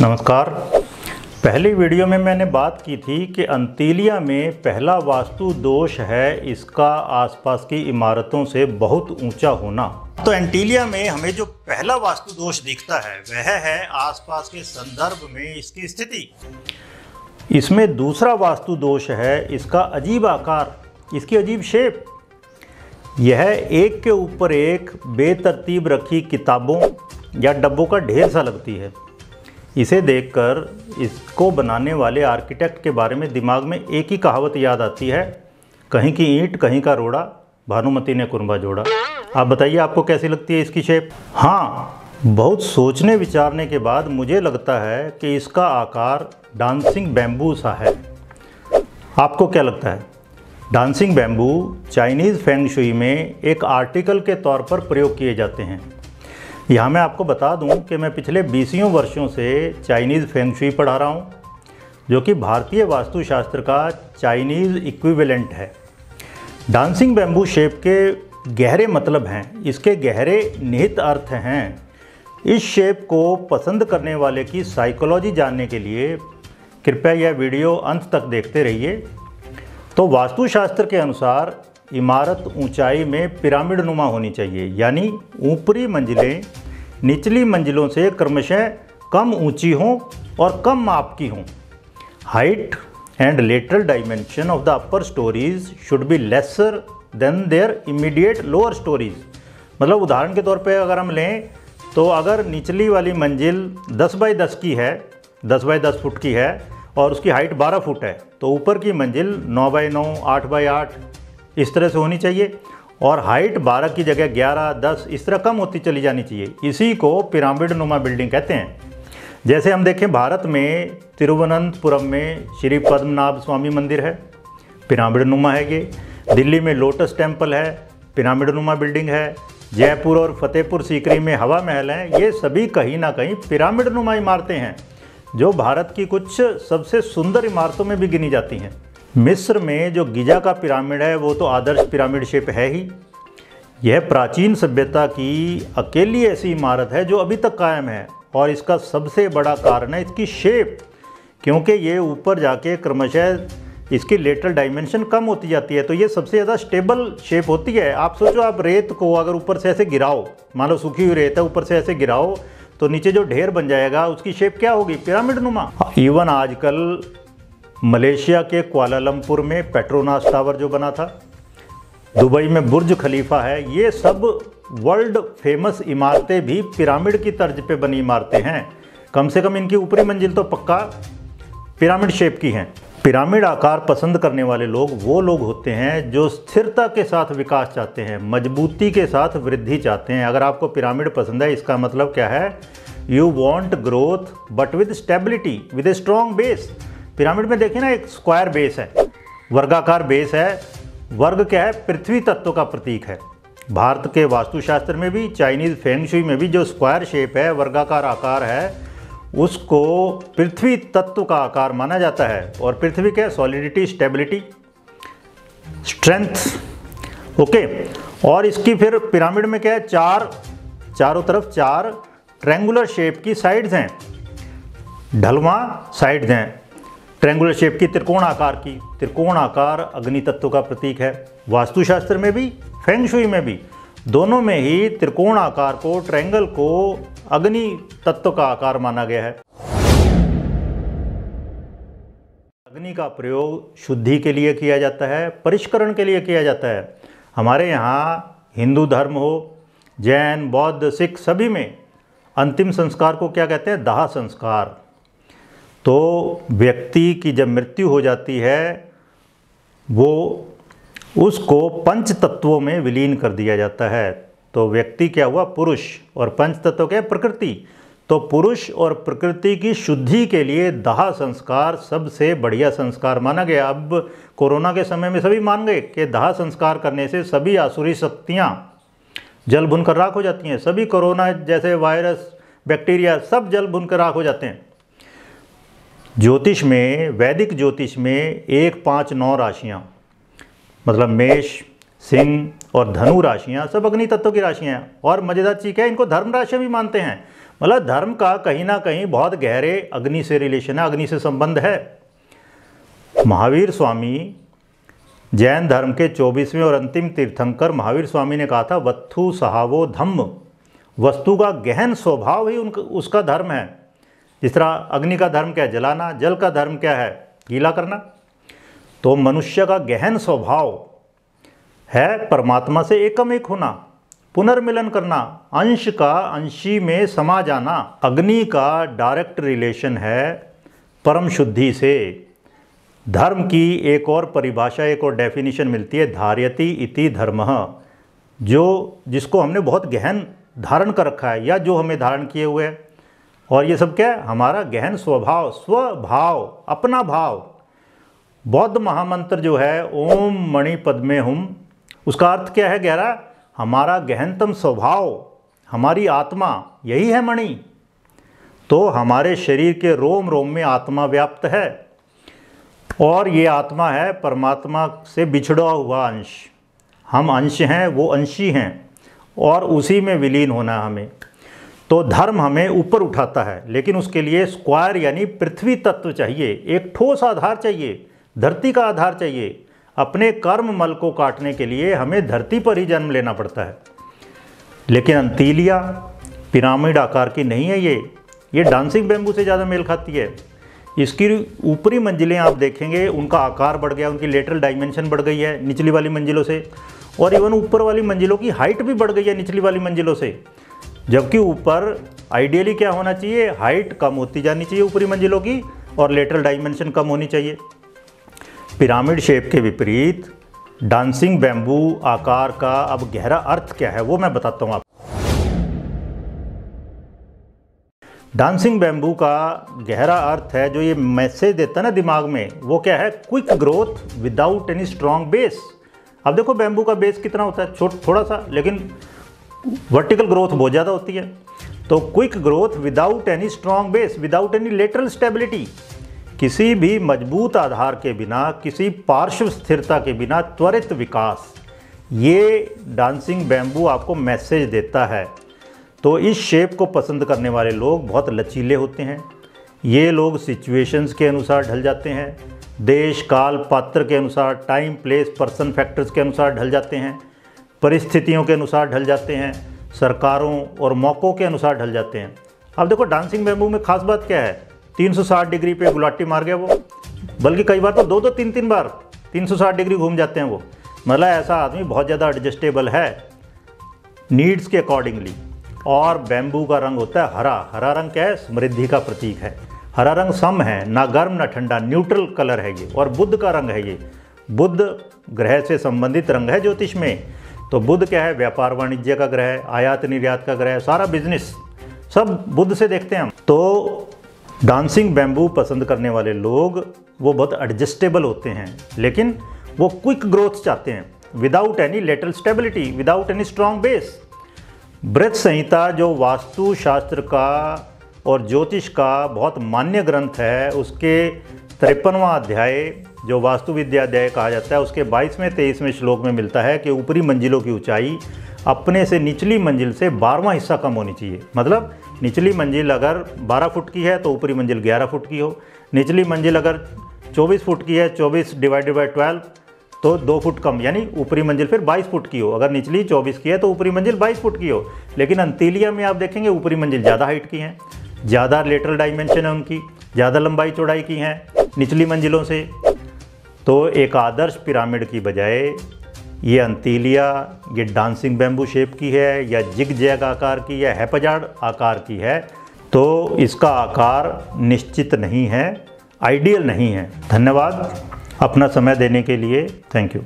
नमस्कार। पहली वीडियो में मैंने बात की थी कि अंतीलिया में पहला वास्तु दोष है इसका आसपास की इमारतों से बहुत ऊंचा होना। तो एंटीलिया में हमें जो पहला वास्तु दोष दिखता है वह है आसपास के संदर्भ में इसकी स्थिति। इसमें दूसरा वास्तु दोष है इसका अजीब आकार, इसकी अजीब शेप। यह एक के ऊपर एक बेतरतीब रखी किताबों या डब्बों का ढेर सा लगती है। इसे देखकर इसको बनाने वाले आर्किटेक्ट के बारे में दिमाग में एक ही कहावत याद आती है, कहीं की ईंट कहीं का रोड़ा, भानुमति ने कुरबा जोड़ा। आप बताइए आपको कैसी लगती है इसकी शेप? हाँ, बहुत सोचने विचारने के बाद मुझे लगता है कि इसका आकार डांसिंग बैम्बू सा है। आपको क्या लगता है? Dancing bamboo Chinese feng shui में एक आर्टिकल के तौर पर प्रयोग किए जाते हैं। यहाँ मैं आपको बता दूं कि मैं पिछले 20 वर्षों से चाइनीज़ फेंग शुई पढ़ा रहा हूँ, जो कि भारतीय वास्तुशास्त्र का चाइनीज़ इक्विवेलेंट है। डांसिंग बैम्बू शेप के गहरे मतलब हैं, इसके गहरे निहित अर्थ हैं। इस शेप को पसंद करने वाले की साइकोलॉजी जानने के लिए कृपया यह वीडियो अंत तक देखते रहिए। तो वास्तुशास्त्र के अनुसार इमारत ऊंचाई में पिरामिड नुमा होनी चाहिए, यानी ऊपरी मंजिलें निचली मंजिलों से क्रमशः कम ऊंची हों और कम माप की हों। Height and lateral dimension of the upper storeys should be lesser than their immediate lower storeys. मतलब उदाहरण के तौर पे अगर हम लें तो अगर निचली वाली मंजिल 10 बाई 10 की है, 10 बाई 10 फुट की है और उसकी हाइट 12 फुट है, तो ऊपर की मंजिल 9 बाई 9, 8 बाई 8 इस तरह से होनी चाहिए और हाइट 12 की जगह 11, 10 इस तरह कम होती चली जानी चाहिए। इसी को पिरामिड नुमा बिल्डिंग कहते हैं। जैसे हम देखें, भारत में तिरुवनंतपुरम में श्री पद्मनाभ स्वामी मंदिर है, पिरामिड नुमा है ये। दिल्ली में लोटस टेम्पल है, पिरामिड नुमा बिल्डिंग है। जयपुर और फतेहपुर सीकरी में हवा महल हैं, ये सभी कहीं ना कहीं पिरामिड नुमा इमारतें हैं, जो भारत की कुछ सबसे सुंदर इमारतों में भी गिनी जाती हैं। मिस्र में जो गिजा का पिरामिड है वो तो आदर्श पिरामिड शेप है ही। यह प्राचीन सभ्यता की अकेली ऐसी इमारत है जो अभी तक कायम है और इसका सबसे बड़ा कारण है इसकी शेप, क्योंकि ये ऊपर जाके क्रमशः इसकी लेटरल डायमेंशन कम होती जाती है, तो ये सबसे ज़्यादा स्टेबल शेप होती है। आप सोचो, आप रेत को अगर ऊपर से ऐसे गिराओ, मान लो सूखी हुई रेत है, ऊपर से ऐसे गिराओ तो नीचे जो ढेर बन जाएगा उसकी शेप क्या होगी? पिरामिड नुमा। इवन आजकल मलेशिया के कुआलालंपुर में पेट्रोनास टावर जो बना था, दुबई में बुर्ज खलीफा है, ये सब वर्ल्ड फेमस इमारतें भी पिरामिड की तर्ज पे बनी इमारतें हैं। कम से कम इनकी ऊपरी मंजिल तो पक्का पिरामिड शेप की हैं। पिरामिड आकार पसंद करने वाले लोग वो लोग होते हैं जो स्थिरता के साथ विकास चाहते हैं, मजबूती के साथ वृद्धि चाहते हैं। अगर आपको पिरामिड पसंद है, इसका मतलब क्या है? You want growth but with stability, with a strong base. Pyramid में देखिए ना, एक स्क्वायर बेस है, वर्गाकार बेस है। वर्ग क्या है? पृथ्वी तत्व का प्रतीक है। भारत के वास्तुशास्त्र में भी, चाइनीज़ फेंग शुई में भी जो स्क्वायर शेप है, वर्गाकार आकार है, उसको पृथ्वी तत्व का आकार माना जाता है। और पृथ्वी क्या है? Solidity, stability, strength. ओके। और इसकी फिर पिरामिड में क्या है? चारों तरफ 4 ट्रायंगुलर शेप की साइड्स हैं, ढलवां साइड्स हैं। ट्रायंगुलर शेप की, त्रिकोण आकार की। त्रिकोण आकार अग्नि तत्व का प्रतीक है। वास्तुशास्त्र में भी, फेंग शुई में भी, दोनों में ही त्रिकोण आकार को, ट्रायंगल को अग्नि तत्व का आकार माना गया है। अग्नि का प्रयोग शुद्धि के लिए किया जाता है, परिष्करण के लिए किया जाता है। हमारे यहाँ हिंदू धर्म हो, जैन, बौद्ध, सिख, सभी में अंतिम संस्कार को क्या कहते हैं? दाह संस्कार। तो व्यक्ति की जब मृत्यु हो जाती है, वो उसको पंच तत्वों में विलीन कर दिया जाता है। तो व्यक्ति क्या हुआ? पुरुष। और पंच तत्व क्या है? प्रकृति। तो पुरुष और प्रकृति की शुद्धि के लिए दाह संस्कार सबसे बढ़िया संस्कार माना गया। अब कोरोना के समय में सभी मान गए कि दाह संस्कार करने से सभी आसुरी शक्तियाँ जल भुनकर राख हो जाती हैं। सभी कोरोना जैसे वायरस, बैक्टीरिया सब जल भुनकर राख हो जाते हैं। ज्योतिष में, वैदिक ज्योतिष में 1, 5, 9 राशियाँ, मतलब मेष, सिंह और धनु राशियाँ सब अग्नि तत्व की राशियाँ हैं। और मजेदार चीज़ है, इनको धर्म राशि भी मानते हैं। मतलब धर्म का कहीं ना कहीं बहुत गहरे अग्नि से रिलेशन है, अग्नि से संबंध है। महावीर स्वामी, जैन धर्म के 24वें और अंतिम तीर्थंकर महावीर स्वामी ने कहा था, वत्थु सहावो धम्म, वस्तु का गहन स्वभाव ही उसका धर्म है। जिस तरह अग्नि का धर्म क्या है? जलाना। जल का धर्म क्या है? गीला करना। तो मनुष्य का गहन स्वभाव है परमात्मा से एकम एक होना, पुनर्मिलन करना, अंश का अंशी में समा जाना। अग्नि का डायरेक्ट रिलेशन है परम शुद्धि से। धर्म की एक और परिभाषा, एक और डेफिनेशन मिलती है, धार्यति इति धर्मः, जिसको हमने बहुत गहन धारण कर रखा है, या जो हमें धारण किए हुए है। और ये सब क्या है? हमारा गहन स्वभाव, स्वभाव, अपना भाव। बौद्ध महामंत्र जो है ओम मणि पद्मे हुम, उसका अर्थ क्या है गहरा? हमारा गहनतम स्वभाव, हमारी आत्मा, यही है मणि। तो हमारे शरीर के रोम रोम में आत्मा व्याप्त है, और ये आत्मा है परमात्मा से बिछड़ा हुआ अंश। हम अंश हैं, वो अंशी हैं, और उसी में विलीन होना है हमें। तो धर्म हमें ऊपर उठाता है, लेकिन उसके लिए स्क्वायर यानी पृथ्वी तत्व चाहिए, एक ठोस आधार चाहिए, धरती का आधार चाहिए। अपने कर्म मल को काटने के लिए हमें धरती पर ही जन्म लेना पड़ता है। लेकिन अंतीलिया पिरामिड आकार की नहीं है, ये डांसिंग बैम्बू से ज़्यादा मेल खाती है। इसकी ऊपरी मंजिलें आप देखेंगे, उनका आकार बढ़ गया, उनकी लेटरल डायमेंशन बढ़ गई है निचली वाली मंजिलों से, और इवन ऊपर वाली मंजिलों की हाइट भी बढ़ गई है निचली वाली मंजिलों से। जबकि ऊपर आइडियली क्या होना चाहिए? हाइट कम होती जानी चाहिए ऊपरी मंजिलों की, और लेटरल डायमेंशन कम होनी चाहिए। पिरामिड शेप के विपरीत डांसिंग बैम्बू आकार का अब गहरा अर्थ क्या है वो मैं बताता हूँ आपको। डांसिंग बैम्बू का गहरा अर्थ है, जो ये मैसेज देता है ना दिमाग में, वो क्या है? Quick growth without any strong base. अब देखो बैम्बू का बेस कितना होता है? थोड़ा सा, लेकिन वर्टिकल ग्रोथ बहुत ज़्यादा होती है। तो quick growth without any strong base, without any lateral stability, किसी भी मजबूत आधार के बिना, किसी पार्श्व स्थिरता के बिना त्वरित विकास, ये डांसिंग बैम्बू आपको मैसेज देता है। तो इस शेप को पसंद करने वाले लोग बहुत लचीले होते हैं। ये लोग सिचुएशंस के अनुसार ढल जाते हैं, देश काल पात्र के अनुसार, टाइम प्लेस पर्सन फैक्टर्स के अनुसार ढल जाते हैं, परिस्थितियों के अनुसार ढल जाते हैं, सरकारों और मौक़ों के अनुसार ढल जाते हैं। अब देखो डांसिंग बैम्बू में खास बात क्या है? 360 डिग्री पे गुलाटी मार गया वो, बल्कि कई बार तो 2-3 बार 360 डिग्री घूम जाते हैं वो। मतलब ऐसा आदमी बहुत ज़्यादा एडजस्टेबल है नीड्स के अकॉर्डिंगली। और बैम्बू का रंग होता है हरा। हरा रंग क्या है? समृद्धि का प्रतीक है। हरा रंग सम है, ना गर्म ना ठंडा, न्यूट्रल कलर है ये। और बुध का रंग है ये, बुध ग्रह से संबंधित रंग है ज्योतिष में। तो बुध क्या है? व्यापार वाणिज्य का ग्रह है, आयात निर्यात का ग्रह है, सारा बिजनेस सब बुध से देखते हैं हम। तो डांसिंग बैम्बू पसंद करने वाले लोग वो बहुत एडजस्टेबल होते हैं, लेकिन वो क्विक ग्रोथ चाहते हैं, without any lateral stability, without any strong base. बृहत संहिता जो वास्तु शास्त्र का और ज्योतिष का बहुत मान्य ग्रंथ है, उसके 53वां अध्याय जो वास्तु विद्या अध्याय कहा जाता है, उसके 22वें 23वें श्लोक में मिलता है कि ऊपरी मंजिलों की ऊंचाई अपने से निचली मंजिल से 12वां हिस्सा कम होनी चाहिए। मतलब निचली मंजिल अगर 12 फुट की है तो ऊपरी मंजिल 11 फुट की हो, निचली मंजिल अगर 24 फुट की है, 24 डिवाइडेड बाई 12 तो 2 फुट कम, यानी ऊपरी मंजिल फिर 22 फुट की हो। अगर निचली 24 की है तो ऊपरी मंजिल 22 फुट की हो। लेकिन अंतीलिया में आप देखेंगे ऊपरी मंजिल ज़्यादा हाइट की है, ज़्यादा लेटरल डायमेंशन है उनकी, ज़्यादा लंबाई चौड़ाई की हैं निचली मंजिलों से। तो एक आदर्श पिरामिड की बजाय ये अंतीलिया, ये डांसिंग बैम्बू शेप की है, या जिग जैग आकार की, या हैपजार्ड आकार की है, तो इसका आकार निश्चित नहीं है, आइडियल नहीं है। धन्यवाद अपना समय देने के लिए। Thank you.